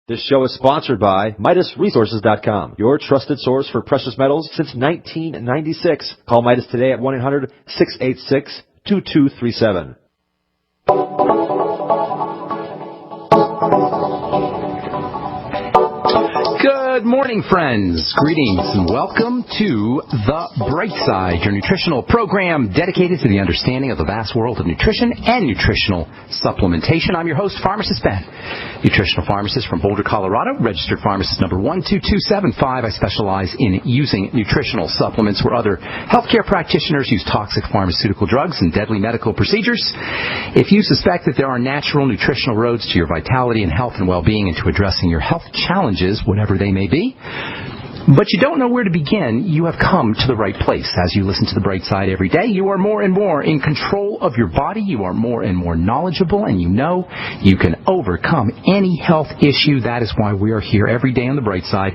This show is sponsored by MidasResources.com, your trusted source for precious metals since 1996. Call Midas today at 1-800-686-2237. Good morning, friends. Greetings and welcome to The Bright Side, your nutritional program dedicated to the understanding of the vast world of nutrition and nutritional supplementation. I'm your host, Pharmacist Ben, nutritional pharmacist from Boulder, Colorado, registered pharmacist number 122755. I specialize in using nutritional supplements where other healthcare practitioners use toxic pharmaceutical drugs and deadly medical procedures. If you suspect that there are natural nutritional roads to your vitality and health and well-being and to addressing your health challenges, whatever they may be, but you don't know where to begin, you have come to the right place. As you listen to The Bright Side every day, you are more and more in control of your body, you are more and more knowledgeable, and you know you can overcome any health issue. That is why we are here every day on The Bright Side,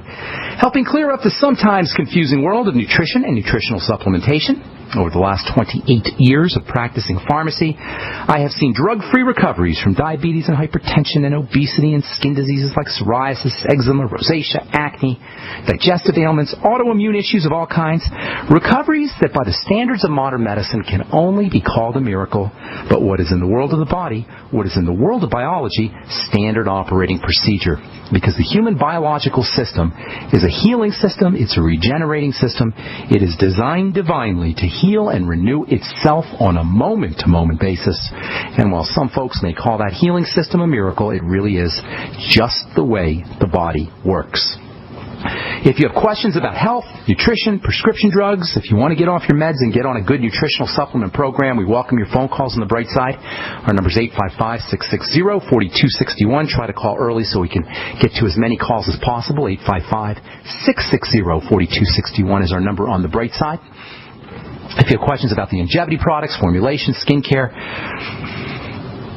helping clear up the sometimes confusing world of nutrition and nutritional supplementation. Over the last 28 years of practicing pharmacy, I have seen drug-free recoveries from diabetes and hypertension and obesity and skin diseases like psoriasis, eczema, rosacea, acne, digestive ailments, autoimmune issues of all kinds. Recoveries that by the standards of modern medicine can only be called a miracle. But what is in the world of the body, what is in the world of biology, standard operating procedure. Because the human biological system is a healing system, it's a regenerating system, it is designed divinely to heal and renew itself on a moment-to-moment basis. And while some folks may call that healing system a miracle, it really is just the way the body works. If you have questions about health, nutrition, prescription drugs, if you want to get off your meds and get on a good nutritional supplement program, we welcome your phone calls on The Bright Side. Our number is 855-660-4261. Try to call early so we can get to as many calls as possible. 855-660-4261 is our number on The Bright Side. If you have questions about the longevity products, formulation, skincare,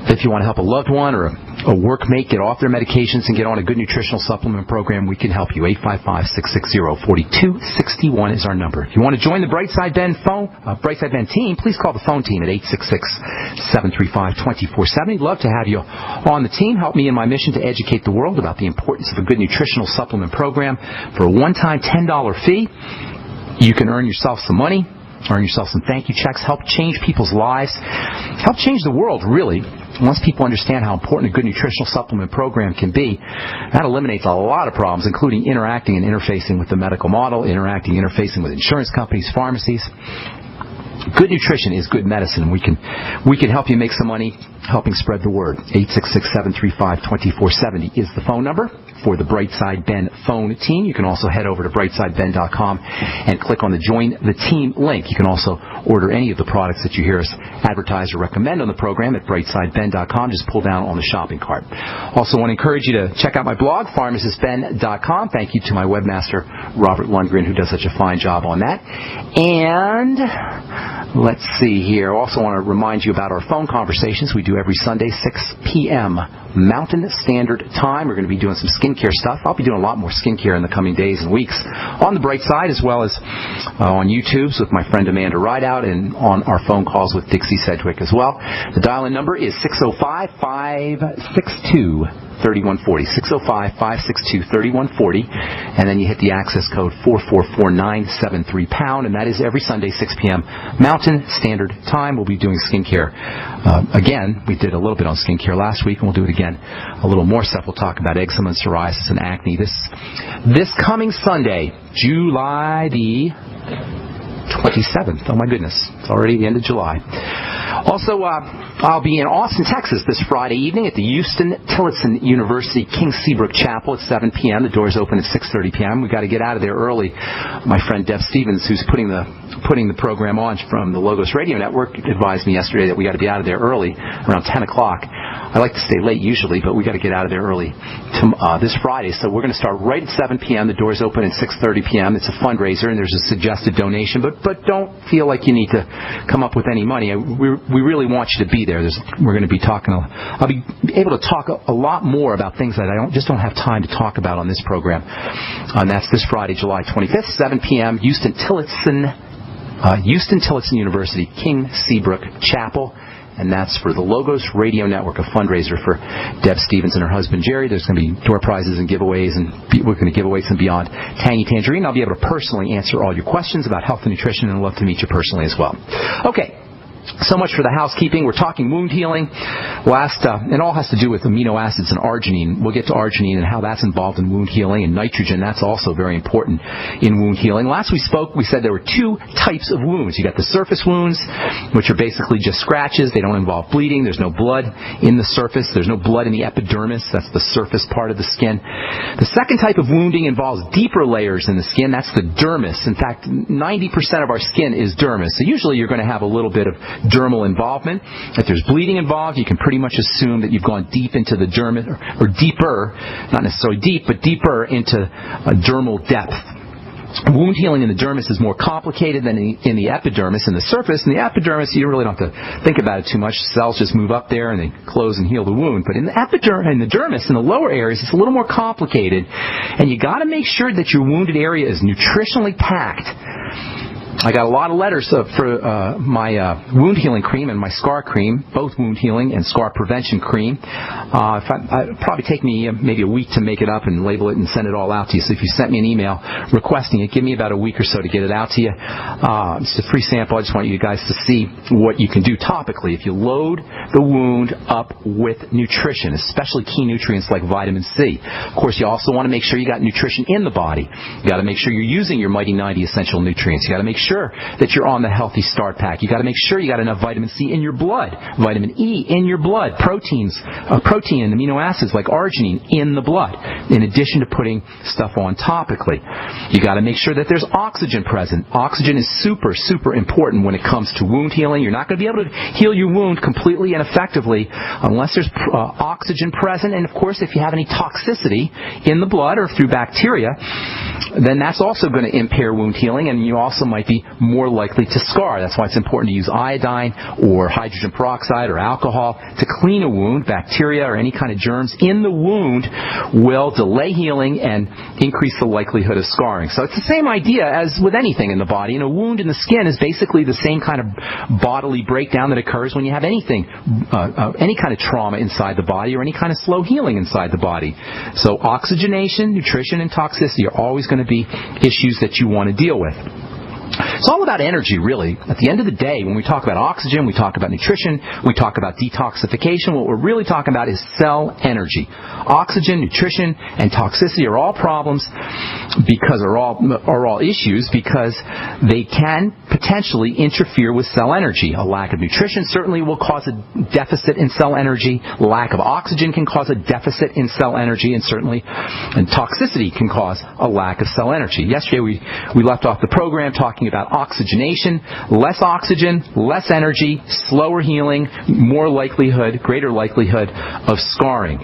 if you want to help a loved one or a workmate get off their medications and get on a good nutritional supplement program, we can help you. 855-660-4261 is our number. If you want to join the Bright Side Ben team, please call the phone team at 866-735-2470. We'd love to have you on the team. Help me in my mission to educate the world about the importance of a good nutritional supplement program. For a one-time $10 fee, you can earn yourself some money, earn yourself some thank you checks, help change people's lives, help change the world, really. Once people understand how important a good nutritional supplement program can be, that eliminates a lot of problems, including interacting and interfacing with the medical model, interfacing with insurance companies, pharmacies. Good nutrition is good medicine, and we can help you make some money helping spread the word. 866-735-2470 is the phone number for the Bright Side Ben phone team. You can also head over to brightsideben.com and click on the Join the Team link. You can also order any of the products that you hear us advertise or recommend on the program at brightsideben.com. Just pull down on the shopping cart. Also want to encourage you to check out my blog, pharmacistben.com. Thank you to my webmaster, Robert Lundgren, who does such a fine job on that. And let's see here. Also want to remind you about our phone conversations we do every Sunday, 6 p.m. Mountain Standard Time. We're going to be doing some skincare stuff. I'll be doing a lot more skincare in the coming days and weeks on The Bright Side, as well as on YouTube's with my friend Amanda Rideout, and on our phone calls with Dixie Sedgwick as well. The dial-in number is 605-562-3140. 605-562-3140. And then you hit the access code 444-973-pound, and that is every Sunday, 6 p.m. Mountain Standard Time. We'll be doing skincare. Again, we did a little bit on skincare last week, and we'll do it again. A little more stuff. We'll talk about eczema and psoriasis and acne this coming Sunday, July the 27th. Oh, my goodness. It's already the end of July. Also, I'll be in Austin, Texas this Friday evening at the Houston-Tillotson University King Seabrook Chapel at 7 p.m. The doors open at 6:30 p.m. We've got to get out of there early. My friend Deb Stevens, who's putting the program on from the Logos Radio Network, advised me yesterday that we got to be out of there early, around 10 o'clock. I like to stay late usually, but we got to get out of there early this Friday. So we're going to start right at 7 p.m. The doors open at 6:30 p.m. It's a fundraiser, and there's a suggested donation, but don't feel like you need to come up with any money. We really want you to be there. We're going to be talking. I'll be able to talk a lot more about things that I don't have time to talk about on this program. And that's this Friday, July 25th, 7 p.m. Houston-Tillotson University King Seabrook Chapel. and that's for the Logos Radio Network, a fundraiser for Deb Stevens and her husband Jerry. There's going to be door prizes and giveaways, and we're going to give away some Beyond Tangy Tangerine. I'll be able to personally answer all your questions about health and nutrition, and I'd love to meet you personally as well. Okay. So much for the housekeeping. We're talking wound healing. It all has to do with amino acids and arginine. We'll get to arginine and how that's involved in wound healing, and nitrogen. That's also very important in wound healing. Last we spoke, we said there were two types of wounds. You got the surface wounds, which are basically just scratches. They don't involve bleeding. There's no blood in the surface. There's no blood in the epidermis. That's the surface part of the skin. The second type of wounding involves deeper layers in the skin. That's the dermis. In fact, 90% of our skin is dermis. So usually you're going to have a little bit of dermal involvement. If there's bleeding involved, you can pretty much assume that you've gone deep into the dermis, or deeper, not necessarily deep, but deeper into a dermal depth. Wound healing in the dermis is more complicated than in the epidermis. In the surface, in the epidermis, you really don't have to think about it too much. Cells just move up there and they close and heal the wound. But in the dermis, in the lower areas, it's a little more complicated. And you got to make sure that your wounded area is nutritionally packed. I got a lot of letters for my wound healing cream and my scar cream, both wound healing and scar prevention cream. It'd probably take me maybe a week to make it up and label it and send it all out to you. So if you sent me an email requesting it, give me about a week or so to get it out to you. It's a free sample. I just want you guys to see what you can do topically if you load the wound up with nutrition, especially key nutrients like vitamin C. Of course, you also want to make sure you got nutrition in the body. You got to make sure you're using your Mighty 90 essential nutrients. You got to make sure that you're on the Healthy Start Pack. You got to make sure you got enough vitamin C in your blood, vitamin E in your blood, protein and amino acids like arginine in the blood, in addition to putting stuff on topically. You got to make sure that there's oxygen present. Oxygen is super, super important when it comes to wound healing. You're not going to be able to heal your wound completely and effectively unless there's oxygen present. And of course, if you have any toxicity in the blood or through bacteria, then that's also going to impair wound healing, and you also might be more likely to scar. That's why it's important to use iodine or hydrogen peroxide or alcohol to clean a wound. Bacteria or any kind of germs in the wound will delay healing and increase the likelihood of scarring. So it's the same idea as with anything in the body. And a wound in the skin is basically the same kind of bodily breakdown that occurs when you have anything, any kind of trauma inside the body or any kind of slow healing inside the body. So oxygenation, nutrition, and toxicity are always going to be issues that you want to deal with. It's all about energy, really. At the end of the day, when we talk about oxygen, we talk about nutrition, we talk about detoxification, what we're really talking about is cell energy. Oxygen, nutrition, and toxicity are all problems because are all issues because they can potentially interfere with cell energy. A lack of nutrition certainly will cause a deficit in cell energy. Lack of oxygen can cause a deficit in cell energy, and toxicity can cause a lack of cell energy. Yesterday we left off the program talking about oxygenation. Less oxygen, less energy, slower healing, greater likelihood of scarring.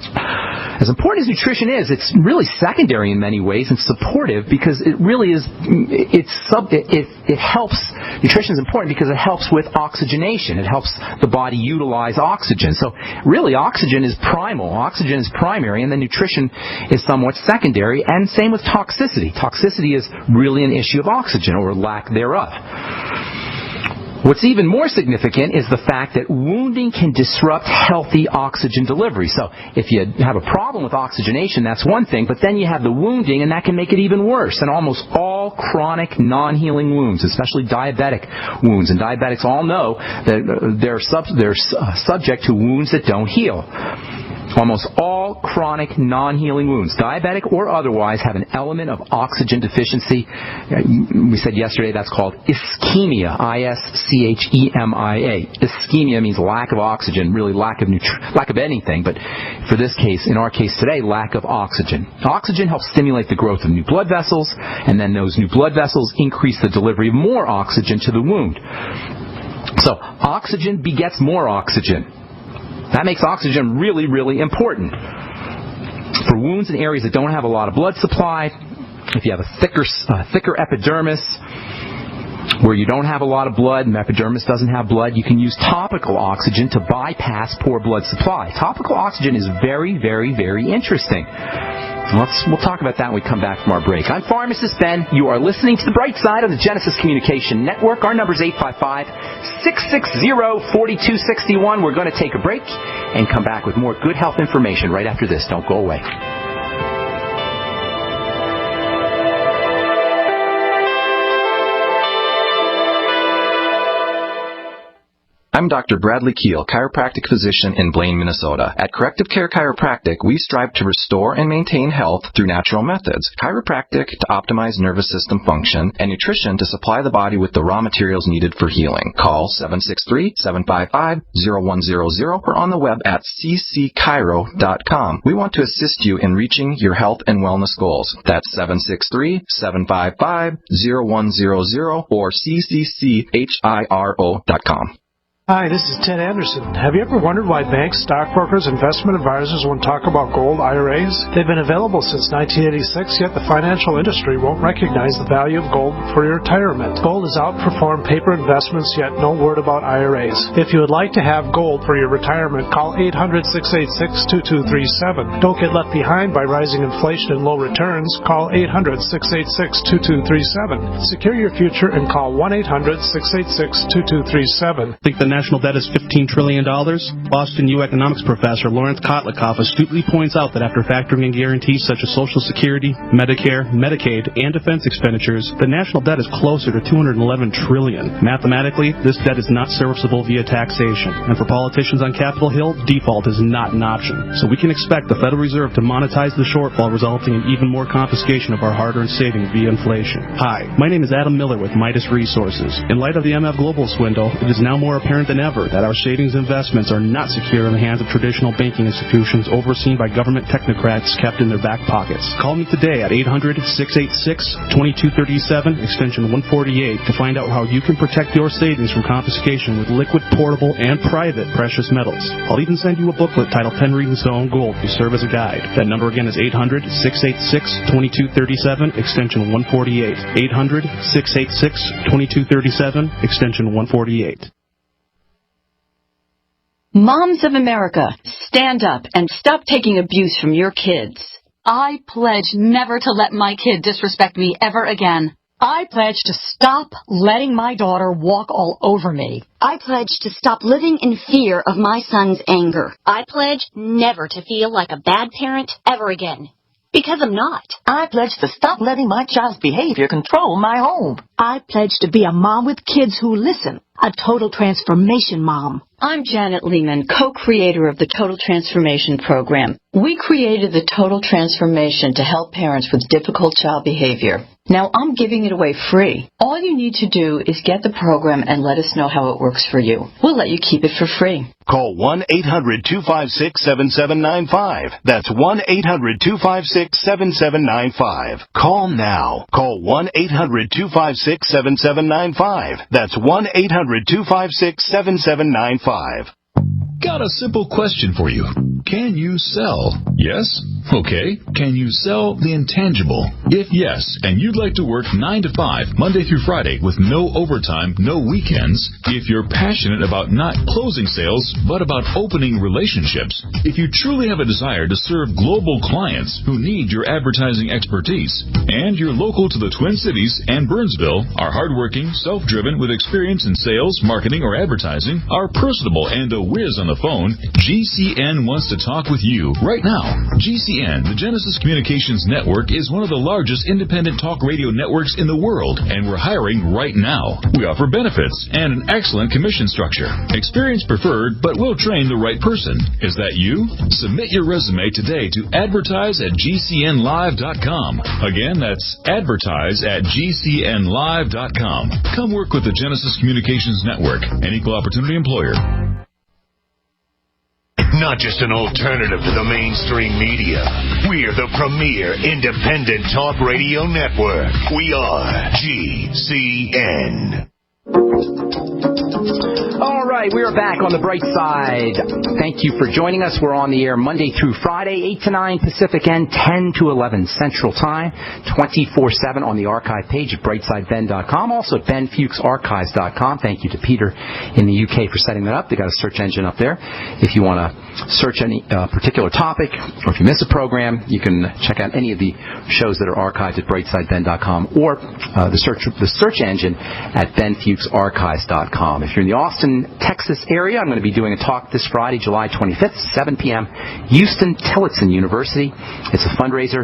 As important as nutrition is, it's really secondary in many ways and supportive because it really is. It helps. Nutrition is important because it helps with oxygenation. It helps the body utilize oxygen. So really, oxygen is primal. Oxygen is primary, and then nutrition is somewhat secondary. And same with toxicity. Toxicity is really an issue of oxygen or lack thereof. What's even more significant is the fact that wounding can disrupt healthy oxygen delivery. So if you have a problem with oxygenation, that's one thing, but then you have the wounding, and that can make it even worse. And almost all chronic non-healing wounds, especially diabetic wounds, and diabetics all know that they're subject to wounds that don't heal. Almost all chronic non-healing wounds, diabetic or otherwise, have an element of oxygen deficiency. We said yesterday that's called ischemia, I-S-C-H-E-M-I-A. Ischemia means lack of oxygen, really lack of anything, but for this case, in our case today, lack of oxygen. Oxygen helps stimulate the growth of new blood vessels, and then those new blood vessels increase the delivery of more oxygen to the wound. So oxygen begets more oxygen. That makes oxygen really, really important. For wounds in areas that don't have a lot of blood supply, if you have a thicker epidermis where you don't have a lot of blood and the epidermis doesn't have blood, you can use topical oxygen to bypass poor blood supply. Topical oxygen is very, very, very interesting. We'll talk about that when we come back from our break. I'm Pharmacist Ben. You are listening to The Bright Side on the Genesis Communication Network. Our number is 855-660-4261. We're going to take a break and come back with more good health information right after this. Don't go away. I'm Dr. Bradley Keel, chiropractic physician in Blaine, Minnesota. At Corrective Care Chiropractic, we strive to restore and maintain health through natural methods. Chiropractic to optimize nervous system function, and nutrition to supply the body with the raw materials needed for healing. Call 763-755-0100 or on the web at ccchiro.com. We want to assist you in reaching your health and wellness goals. That's 763-755-0100 or ccchiro.com. Hi, this is Ted Anderson. Have you ever wondered why banks, stockbrokers, investment advisors won't talk about gold IRAs? They've been available since 1986, yet the financial industry won't recognize the value of gold for your retirement. Gold has outperformed paper investments, yet no word about IRAs. If you would like to have gold for your retirement, call 800-686-2237. Don't get left behind by rising inflation and low returns. Call 800-686-2237. Secure your future and call 1-800-686-2237. Think the national debt is $15 trillion? Boston U economics professor Lawrence Kotlikoff astutely points out that after factoring in guarantees such as Social Security, Medicare, Medicaid, and defense expenditures, the national debt is closer to $211 trillion. Mathematically, this debt is not serviceable via taxation, and for politicians on Capitol Hill, default is not an option. So we can expect the Federal Reserve to monetize the shortfall, resulting in even more confiscation of our hard-earned savings via inflation. Hi, my name is Adam Miller with Midas Resources. In light of the MF Global swindle, it is now more apparent than ever that our savings investments are not secure in the hands of traditional banking institutions overseen by government technocrats kept in their back pockets. Call me today at 800-686-2237, extension 148, to find out how you can protect your savings from confiscation with liquid, portable, and private precious metals. I'll even send you a booklet titled 10 Reasons to Own Gold to serve as a guide. That number again is 800-686-2237, extension 148. 800-686-2237, extension 148. Moms of America, stand up and stop taking abuse from your kids. I pledge never to let my kid disrespect me ever again. I pledge to stop letting my daughter walk all over me. I pledge to stop living in fear of my son's anger. I pledge never to feel like a bad parent ever again. Because I'm not. I pledge to stop letting my child's behavior control my home. I pledge to be a mom with kids who listen. A total transformation mom. I'm Janet Lehman, co-creator of the Total Transformation Program. We created the Total Transformation to help parents with difficult child behavior. Now I'm giving it away free. All you need to do is get the program and let us know how it works for you. We'll let you keep it for free. Call 1-800-256-7795. That's 1-800-256-7795. Call now. Call 1-800-256-7795. That's 1-800-256-7795. Got a simple question for you. Can you sell? Yes? Okay. Can you sell the intangible? If yes, and you'd like to work 9 to 5, Monday through Friday, with no overtime, no weekends, if you're passionate about not closing sales, but about opening relationships, if you truly have a desire to serve global clients who need your advertising expertise, and you're local to the Twin Cities and Burnsville, are hardworking, self-driven, with experience in sales, marketing, or advertising, are personable and a whiz on the phone, GCN wants to talk with you right now. GCN, the Genesis Communications Network, is one of the largest independent talk radio networks in the world, and we're hiring right now. We offer benefits and an excellent commission structure. Experience preferred, but we'll train the right person. Is that you? Submit your resume today to advertise@gcnlive.com. Again, that's advertise@gcnlive.com. Come work with the Genesis Communications Network, an equal opportunity employer. Not just an alternative to the mainstream media. We're the premier independent talk radio network. We are GCN. All right. right, we are back on the bright side. Thank you for joining us. We're on the air Monday through Friday, 8 to 9 Pacific and 10 to 11 Central Time, 24/7 on the archive page at brightsideben.com, also at benfuchsarchives.com. Thank you to Peter in the UK for setting that up. They got a search engine up there. If you want to search any particular topic, or if you miss a program, you can check out any of the shows that are archived at brightsideben.com or the search engine at benfuchsarchives.com. If you're in the Austin, Texas area, I'm going to be doing a talk this Friday, July 25th, 7 p.m., Houston Tillotson University. It's a fundraiser